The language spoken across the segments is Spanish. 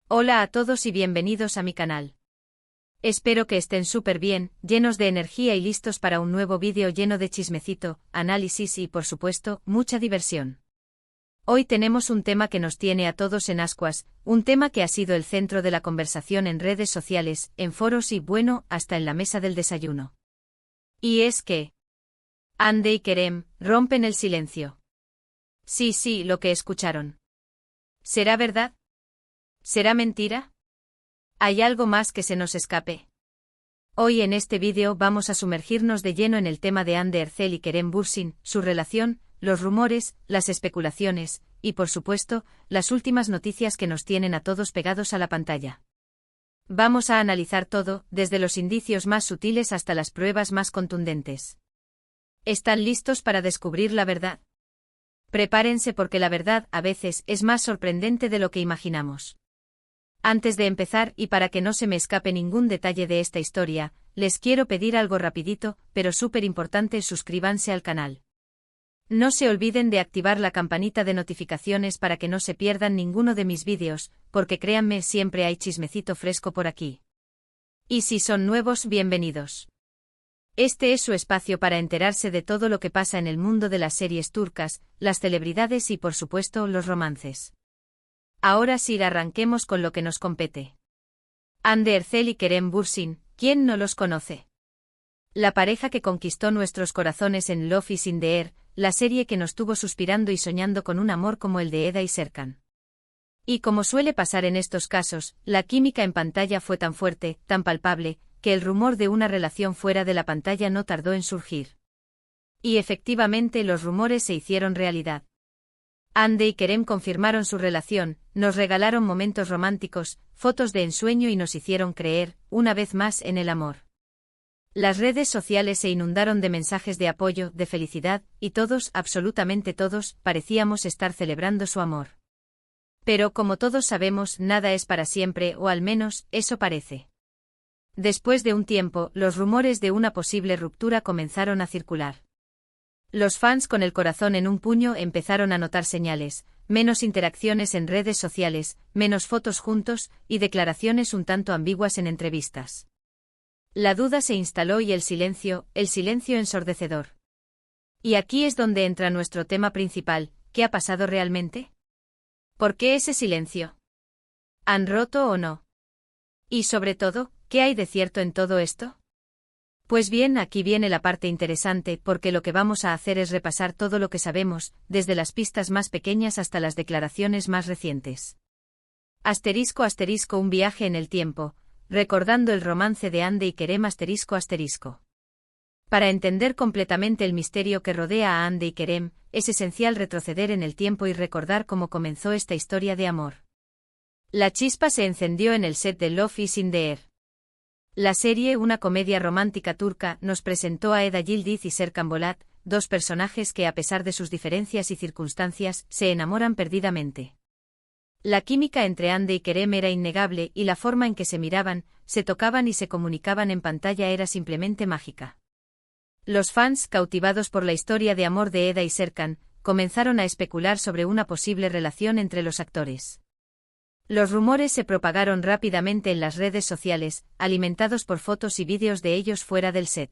Hola a todos y bienvenidos a mi canal. Espero que estén súper bien, llenos de energía y listos para un nuevo vídeo lleno de chismecito, análisis y, por supuesto, mucha diversión. Hoy tenemos un tema que nos tiene a todos en ascuas, un tema que ha sido el centro de la conversación en redes sociales, en foros y, bueno, hasta en la mesa del desayuno. Y es que Hande y Kerem rompen el silencio. Sí, lo que escucharon. ¿Será verdad? ¿Será mentira? ¿Hay algo más que se nos escape? Hoy en este vídeo vamos a sumergirnos de lleno en el tema de Hande Erçel y Kerem Bürsin, su relación, los rumores, las especulaciones, y por supuesto, las últimas noticias que nos tienen a todos pegados a la pantalla. Vamos a analizar todo, desde los indicios más sutiles hasta las pruebas más contundentes. ¿Están listos para descubrir la verdad? Prepárense porque la verdad, a veces, es más sorprendente de lo que imaginamos. Antes de empezar y para que no se me escape ningún detalle de esta historia, les quiero pedir algo rapidito, pero súper importante: suscríbanse al canal. No se olviden de activar la campanita de notificaciones para que no se pierdan ninguno de mis vídeos, porque créanme, siempre hay chismecito fresco por aquí. Y si son nuevos, bienvenidos. Este es su espacio para enterarse de todo lo que pasa en el mundo de las series turcas, las celebridades y por supuesto los romances. Ahora sí, arranquemos con lo que nos compete. Hande Erçel y Kerem Bürsin, ¿quién no los conoce? La pareja que conquistó nuestros corazones en Love is in the Air, la serie que nos tuvo suspirando y soñando con un amor como el de Eda y Serkan. Y como suele pasar en estos casos, la química en pantalla fue tan fuerte, tan palpable, que el rumor de una relación fuera de la pantalla no tardó en surgir. Y efectivamente los rumores se hicieron realidad. Hande y Kerem confirmaron su relación, nos regalaron momentos románticos, fotos de ensueño y nos hicieron creer, una vez más, en el amor. Las redes sociales se inundaron de mensajes de apoyo, de felicidad, y todos, absolutamente todos, parecíamos estar celebrando su amor. Pero como todos sabemos, nada es para siempre, o al menos, eso parece. Después de un tiempo, los rumores de una posible ruptura comenzaron a circular. Los fans con el corazón en un puño empezaron a notar señales, menos interacciones en redes sociales, menos fotos juntos, y declaraciones un tanto ambiguas en entrevistas. La duda se instaló y el silencio ensordecedor. Y aquí es donde entra nuestro tema principal: ¿qué ha pasado realmente? ¿Por qué ese silencio? ¿Han roto o no? Y sobre todo, ¿qué hay de cierto en todo esto? Pues bien, aquí viene la parte interesante, porque lo que vamos a hacer es repasar todo lo que sabemos, desde las pistas más pequeñas hasta las declaraciones más recientes. ***, un viaje en el tiempo, recordando el romance de Hande y Kerem ***. Para entender completamente el misterio que rodea a Hande y Kerem, es esencial retroceder en el tiempo y recordar cómo comenzó esta historia de amor. La chispa se encendió en el set de Love is in the Air. La serie, una comedia romántica turca, nos presentó a Eda Yildiz y Serkan Bolat, dos personajes que a pesar de sus diferencias y circunstancias, se enamoran perdidamente. La química entre Hande y Kerem era innegable y la forma en que se miraban, se tocaban y se comunicaban en pantalla era simplemente mágica. Los fans, cautivados por la historia de amor de Eda y Serkan, comenzaron a especular sobre una posible relación entre los actores. Los rumores se propagaron rápidamente en las redes sociales, alimentados por fotos y vídeos de ellos fuera del set.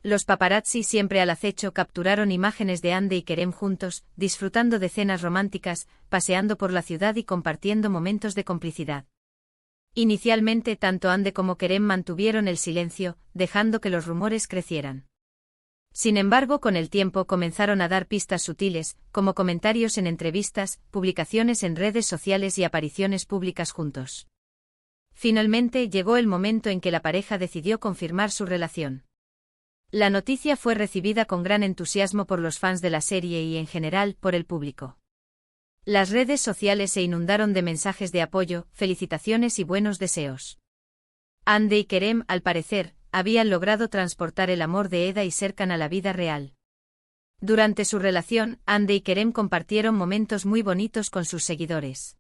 Los paparazzi, siempre al acecho, capturaron imágenes de Hande y Kerem juntos, disfrutando de cenas románticas, paseando por la ciudad y compartiendo momentos de complicidad. Inicialmente, tanto Hande como Kerem mantuvieron el silencio, dejando que los rumores crecieran. Sin embargo, con el tiempo comenzaron a dar pistas sutiles, como comentarios en entrevistas, publicaciones en redes sociales y apariciones públicas juntos. Finalmente llegó el momento en que la pareja decidió confirmar su relación. La noticia fue recibida con gran entusiasmo por los fans de la serie y en general, por el público. Las redes sociales se inundaron de mensajes de apoyo, felicitaciones y buenos deseos. Hande y Kerem, al parecer, habían logrado transportar el amor de Eda y Serkan a la vida real. Durante su relación, Hande y Kerem compartieron momentos muy bonitos con sus seguidores.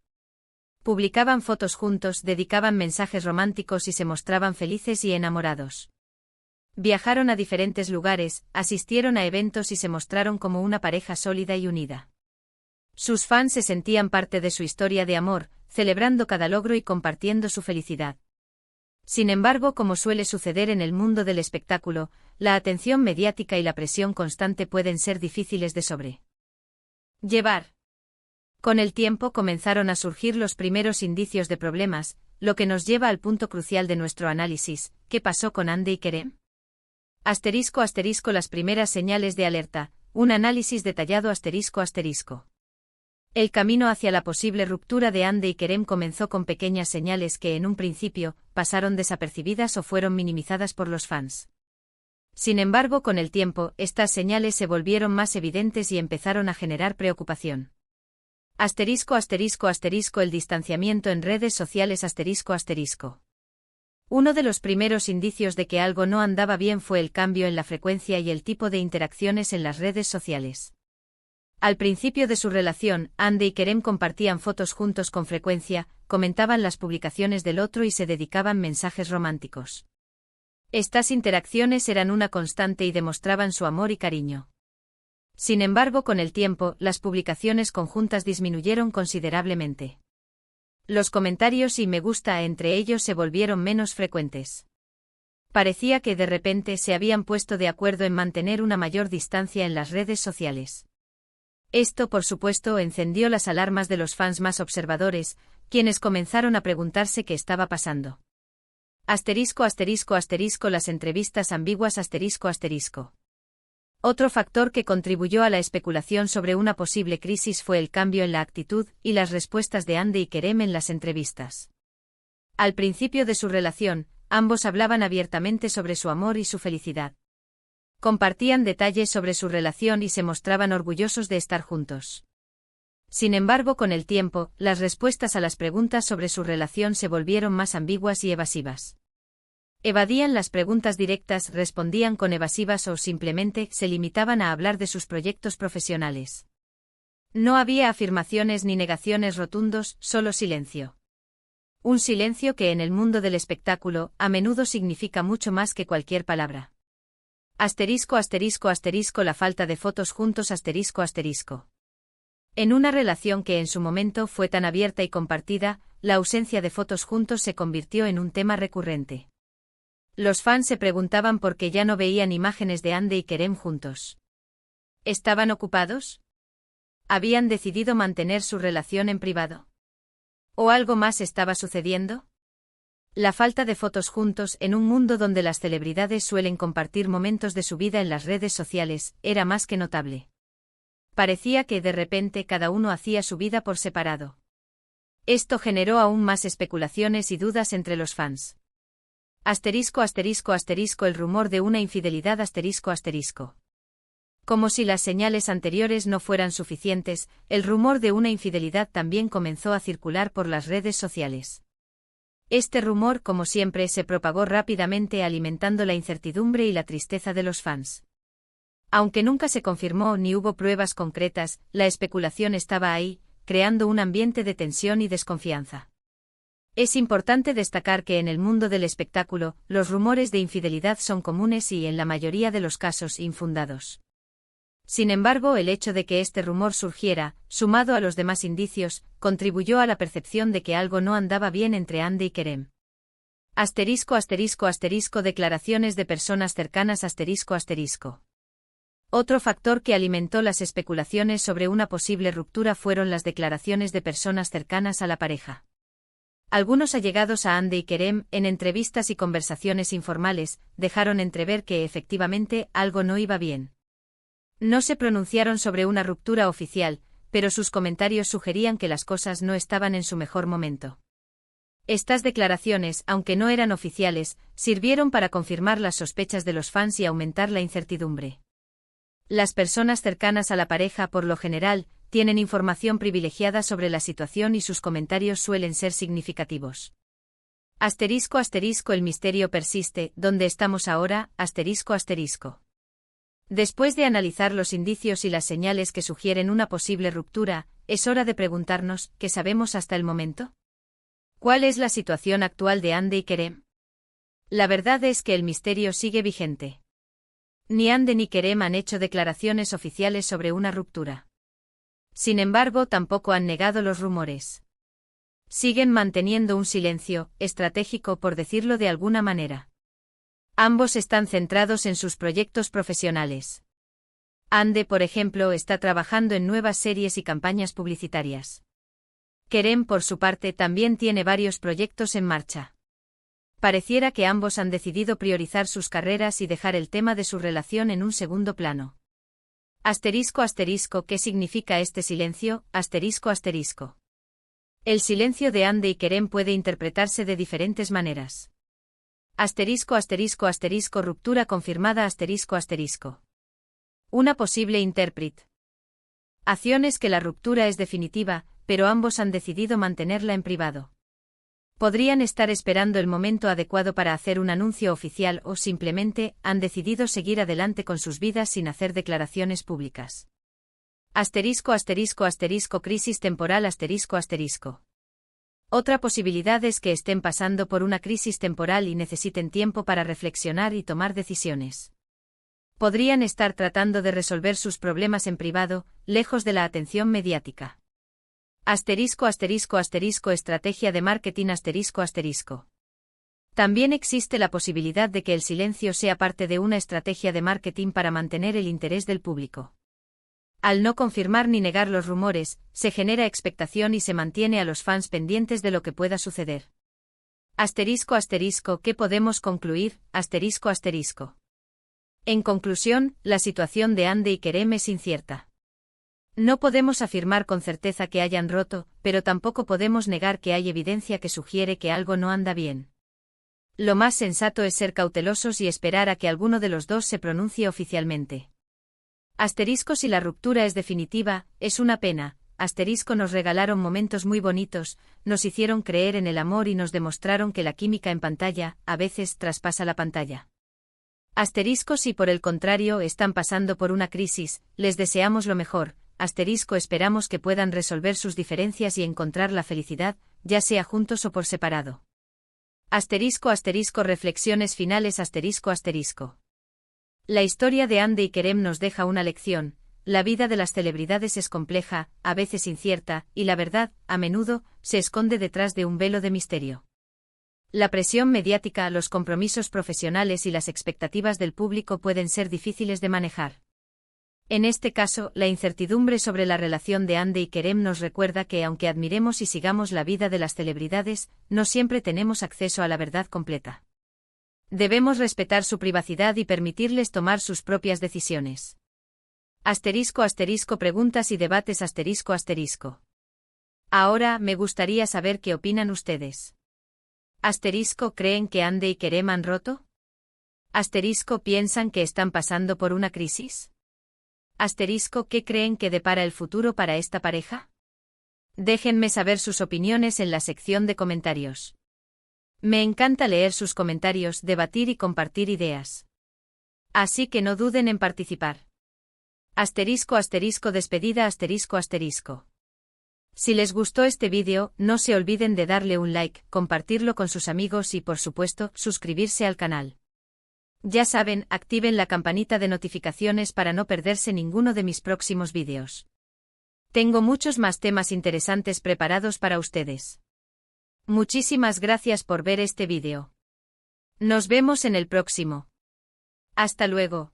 Publicaban fotos juntos, dedicaban mensajes románticos y se mostraban felices y enamorados. Viajaron a diferentes lugares, asistieron a eventos y se mostraron como una pareja sólida y unida. Sus fans se sentían parte de su historia de amor, celebrando cada logro y compartiendo su felicidad. Sin embargo, como suele suceder en el mundo del espectáculo, la atención mediática y la presión constante pueden ser difíciles de sobrellevar. Con el tiempo comenzaron a surgir los primeros indicios de problemas, lo que nos lleva al punto crucial de nuestro análisis: ¿qué pasó con Hande y Kerem? *** Las primeras señales de alerta, un análisis detallado ***. El camino hacia la posible ruptura de Hande y Kerem comenzó con pequeñas señales que en un principio pasaron desapercibidas o fueron minimizadas por los fans. Sin embargo, con el tiempo, estas señales se volvieron más evidentes y empezaron a generar preocupación. ***. El distanciamiento en redes sociales ***. Uno de los primeros indicios de que algo no andaba bien fue el cambio en la frecuencia y el tipo de interacciones en las redes sociales. Al principio de su relación, Hande y Kerem compartían fotos juntos con frecuencia, comentaban las publicaciones del otro y se dedicaban mensajes románticos. Estas interacciones eran una constante y demostraban su amor y cariño. Sin embargo, con el tiempo, las publicaciones conjuntas disminuyeron considerablemente. Los comentarios y me gusta entre ellos se volvieron menos frecuentes. Parecía que de repente se habían puesto de acuerdo en mantener una mayor distancia en las redes sociales. Esto, por supuesto, encendió las alarmas de los fans más observadores, quienes comenzaron a preguntarse qué estaba pasando. ***. Las entrevistas ambiguas ***. Otro factor que contribuyó a la especulación sobre una posible crisis fue el cambio en la actitud y las respuestas de Hande y Kerem en las entrevistas. Al principio de su relación, ambos hablaban abiertamente sobre su amor y su felicidad. Compartían detalles sobre su relación y se mostraban orgullosos de estar juntos. Sin embargo, con el tiempo, las respuestas a las preguntas sobre su relación se volvieron más ambiguas y evasivas. Evadían las preguntas directas, respondían con evasivas o simplemente se limitaban a hablar de sus proyectos profesionales. No había afirmaciones ni negaciones rotundos, solo silencio. Un silencio que en el mundo del espectáculo a menudo significa mucho más que cualquier palabra. ***. La falta de fotos juntos ***. En una relación que en su momento fue tan abierta y compartida, la ausencia de fotos juntos se convirtió en un tema recurrente. Los fans se preguntaban por qué ya no veían imágenes de Hande y Kerem juntos. ¿Estaban ocupados? ¿Habían decidido mantener su relación en privado? ¿O algo más estaba sucediendo? La falta de fotos juntos en un mundo donde las celebridades suelen compartir momentos de su vida en las redes sociales, era más que notable. Parecía que de repente cada uno hacía su vida por separado. Esto generó aún más especulaciones y dudas entre los fans. ***. El rumor de una infidelidad ***. Como si las señales anteriores no fueran suficientes, el rumor de una infidelidad también comenzó a circular por las redes sociales. Este rumor, como siempre, se propagó rápidamente alimentando la incertidumbre y la tristeza de los fans. Aunque nunca se confirmó ni hubo pruebas concretas, la especulación estaba ahí, creando un ambiente de tensión y desconfianza. Es importante destacar que en el mundo del espectáculo, los rumores de infidelidad son comunes y, en la mayoría de los casos, infundados. Sin embargo, el hecho de que este rumor surgiera, sumado a los demás indicios, contribuyó a la percepción de que algo no andaba bien entre Hande y Kerem. ***. Declaraciones de personas cercanas ***. Otro factor que alimentó las especulaciones sobre una posible ruptura fueron las declaraciones de personas cercanas a la pareja. Algunos allegados a Hande y Kerem, en entrevistas y conversaciones informales, dejaron entrever que efectivamente algo no iba bien. No se pronunciaron sobre una ruptura oficial, pero sus comentarios sugerían que las cosas no estaban en su mejor momento. Estas declaraciones, aunque no eran oficiales, sirvieron para confirmar las sospechas de los fans y aumentar la incertidumbre. Las personas cercanas a la pareja, por lo general, tienen información privilegiada sobre la situación y sus comentarios suelen ser significativos. ***. El misterio persiste. ¿Dónde estamos ahora? ***. Después de analizar los indicios y las señales que sugieren una posible ruptura, es hora de preguntarnos, ¿qué sabemos hasta el momento? ¿Cuál es la situación actual de Hande y Kerem? La verdad es que el misterio sigue vigente. Ni Hande ni Kerem han hecho declaraciones oficiales sobre una ruptura. Sin embargo, tampoco han negado los rumores. Siguen manteniendo un silencio estratégico, por decirlo de alguna manera. Ambos están centrados en sus proyectos profesionales. Ande, por ejemplo, está trabajando en nuevas series y campañas publicitarias. Kerem, por su parte, también tiene varios proyectos en marcha. Pareciera que ambos han decidido priorizar sus carreras y dejar el tema de su relación en un segundo plano. ***, ¿qué significa este silencio? ***. El silencio de Ande y Kerem puede interpretarse de diferentes maneras. ***, ruptura confirmada ***. Una posible interpretación es que la ruptura es definitiva, pero ambos han decidido mantenerla en privado. Podrían estar esperando el momento adecuado para hacer un anuncio oficial o simplemente han decidido seguir adelante con sus vidas sin hacer declaraciones públicas. Crisis temporal ***. Otra posibilidad es que estén pasando por una crisis temporal y necesiten tiempo para reflexionar y tomar decisiones. Podrían estar tratando de resolver sus problemas en privado, lejos de la atención mediática. Estrategia de marketing ***. También existe la posibilidad de que el silencio sea parte de una estrategia de marketing para mantener el interés del público. Al no confirmar ni negar los rumores, se genera expectación y se mantiene a los fans pendientes de lo que pueda suceder. ¿Qué podemos concluir? En conclusión, la situación de Ande y Kerem es incierta. No podemos afirmar con certeza que hayan roto, pero tampoco podemos negar que hay evidencia que sugiere que algo no anda bien. Lo más sensato es ser cautelosos y esperar a que alguno de los dos se pronuncie oficialmente. Si la ruptura es definitiva, es una pena. Nos regalaron momentos muy bonitos, nos hicieron creer en el amor y nos demostraron que la química en pantalla, a veces, traspasa la pantalla. Si por el contrario están pasando por una crisis, les deseamos lo mejor. Esperamos que puedan resolver sus diferencias y encontrar la felicidad, ya sea juntos o por separado. Reflexiones finales La historia de Ande y Kerem nos deja una lección: la vida de las celebridades es compleja, a veces incierta, y la verdad, a menudo, se esconde detrás de un velo de misterio. La presión mediática, los compromisos profesionales y las expectativas del público pueden ser difíciles de manejar. En este caso, la incertidumbre sobre la relación de Ande y Kerem nos recuerda que aunque admiremos y sigamos la vida de las celebridades, no siempre tenemos acceso a la verdad completa. Debemos respetar su privacidad y permitirles tomar sus propias decisiones. Preguntas y debates Ahora, me gustaría saber qué opinan ustedes. ¿Creen que Ande y Kerem han roto? ¿Piensan que están pasando por una crisis? ¿Qué creen que depara el futuro para esta pareja? Déjenme saber sus opiniones en la sección de comentarios. Me encanta leer sus comentarios, debatir y compartir ideas. Así que no duden en participar. Despedida Si les gustó este vídeo, no se olviden de darle un like, compartirlo con sus amigos y, por supuesto, suscribirse al canal. Ya saben, activen la campanita de notificaciones para no perderse ninguno de mis próximos vídeos. Tengo muchos más temas interesantes preparados para ustedes. Muchísimas gracias por ver este vídeo. Nos vemos en el próximo. Hasta luego.